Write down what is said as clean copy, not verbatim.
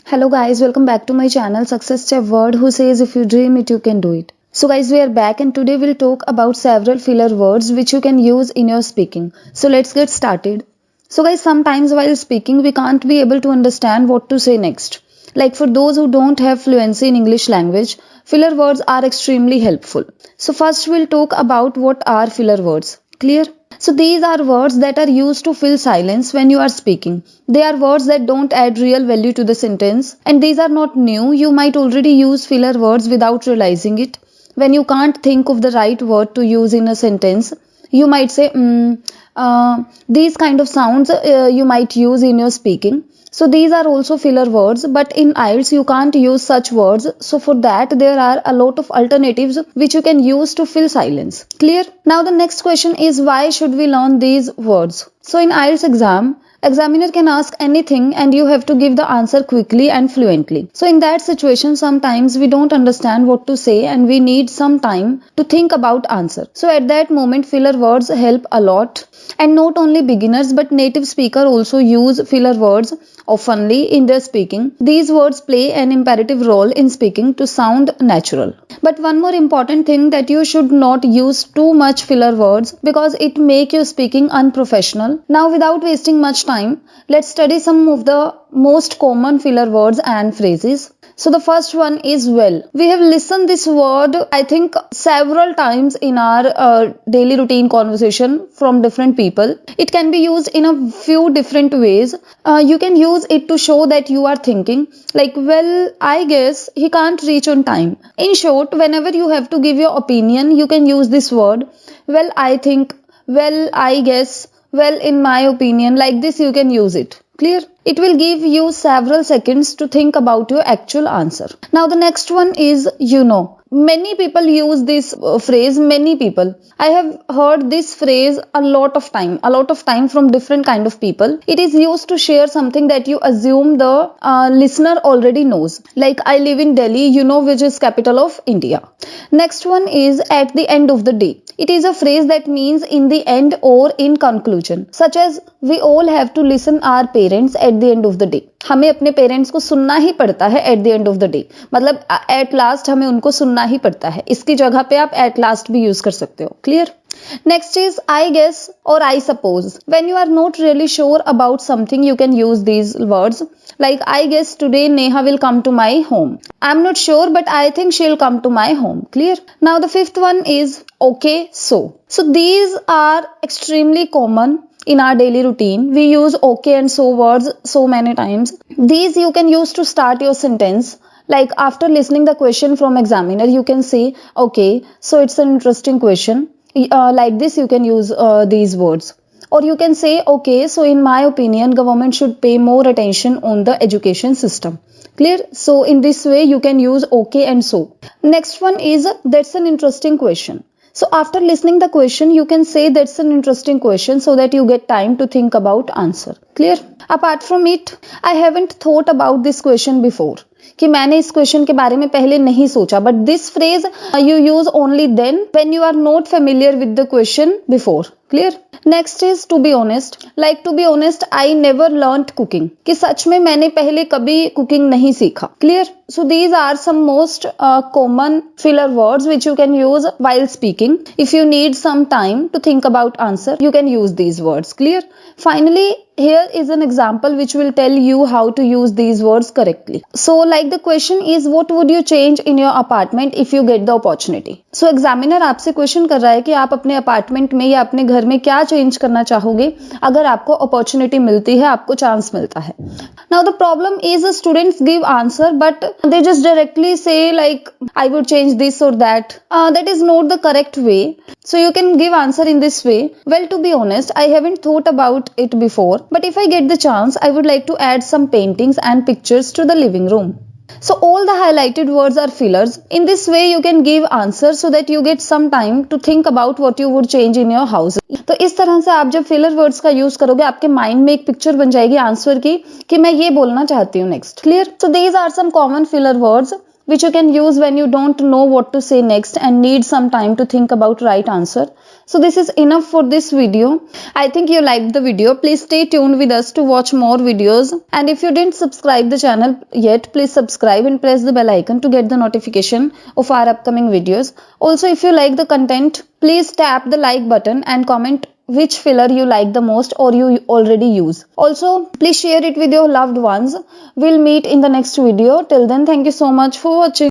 Hello guys, welcome back to my channel Success Step Word who says if you dream it you can do it. So guys, we are back and today we'll talk about several filler words which you can use in your speaking. So let's get started. So guys, sometimes while speaking we can't be able to understand what to say next. Like for those who don't have fluency in English language, filler words are extremely helpful. So first we'll talk about what are filler words. Clear? So these are words that are used to fill silence when you are speaking. They are words that don't add real value to the sentence, and these are not new. You might already use filler words without realizing it. When you can't think of the right word to use in a sentence, you might say these kind of sounds you might use in your speaking. So these are also filler words, but in IELTS you can't use such words. So for that there are a lot of alternatives which you can use to fill silence. Clear? Now the next question is, why should we learn these words? So in IELTS exam, examiner can ask anything and you have to give the answer quickly and fluently. So in that situation, sometimes we don't understand what to say and we need some time to think about answer. So at that moment, filler words help a lot. And not only beginners but native speaker also use filler words oftenly in their speaking. These words play an imperative role in speaking to sound natural. But one more important thing, that you should not use too much filler words because it make your speaking unprofessional. Now without wasting much time, let's study some of the most common filler words and phrases. So the first one is well. We have listened this word I think several times in our daily routine conversation from different people. It can be used in a few different ways. You can use it to show that you are thinking, like, well, I guess he can't reach on time. In short, whenever you have to give your opinion, you can use this word. Well, I think, well, I guess, well, in my opinion, like this you can use it. Clear? It will give you several seconds to think about your actual answer. Now the next one is you know. Many people use this phrase, many people. I have heard this phrase a lot of time from different kind of people. It is used to share something that you assume the listener already knows. Like, I live in Delhi, you know, which is capital of India. Next one is at the end of the day. It is a phrase that means in the end or in conclusion, such as we all have to listen our parents at the end of the day. हमें अपने parents को सुनना ही पड़ता है at the end of the day. मतलब at last हमें उनको सुनना ही पड़ता है. इसकी जगह पे आप at last भी यूज कर सकते हो. Clear? Next is I guess or I suppose. When you are not really sure about something, you can use these words. Like, I guess today Neha will come to my home. I'm not sure, but I think she'll come to my home. Clear? Now the fifth one is okay, so. So these are extremely common in our daily routine. We use okay and so words so many times. These you can use to start your sentence. Like, after listening the question from examiner, you can say, okay, so it's an interesting question. Like this you can use these words. Or you can say, okay, so in my opinion, government should pay more attention on the education system. Clear? So in this way you can use okay and so. Next one is that's an interesting question. So after listening the question, you can say that's an interesting question so that you get time to think about answer. Clear? Apart from it, I haven't thought about this question before. कि मैंने इस question के बारे में पहले नहीं सोचा. But this phrase you use only then when you are not familiar with the question before. Clear? Next is to be honest. Like, to be honest, I never learned cooking. कि सच में मैंने पहले कभी कुकिंग नहीं सीखा. Clear? So these are some most common filler words which you can use while speaking. If you need some time to think about answer, you can use these words. Clear? Finally, here is an example which will tell you how to use these words correctly. So like the question is, what would you change in your apartment if you get the opportunity? So examiner आपसे question कर रहा है कि आप अपने apartment में या अपने घर में क्या चेंज करना चाहोगे अगर आपको अपॉर्चुनिटी मिलती है, आपको चांस मिलता है. Now the problem is the students give answer but they just directly say like, I would change this or that. That is not the correct way. So you can give answer in this way. Well, to be honest, I haven't thought about it before, but if I get the chance, I would like to add some paintings and pictures to the living room. So all the highlighted words are fillers. In this way you can give answer so that you get some time to think about what you would change in your house. तो इस तरह से आप जब filler words का use करोगे, आपके mind में एक पिक्चर बन जाएगी आंसर की कि मैं ये बोलना चाहती हूँ next. Clear? So these are some common filler words which you can use when you don't know what to say next and need some time to think about right answer. So this is enough for this video. I think you liked the video. Please stay tuned with us to watch more videos. And if you didn't subscribe the channel yet, please subscribe and press the bell icon to get the notification of our upcoming videos. Also, if you like the content, please tap the like button and comment which filler you like the most or you already use. Also, please share it with your loved ones. We'll meet in the next video. Till then, thank you so much for watching.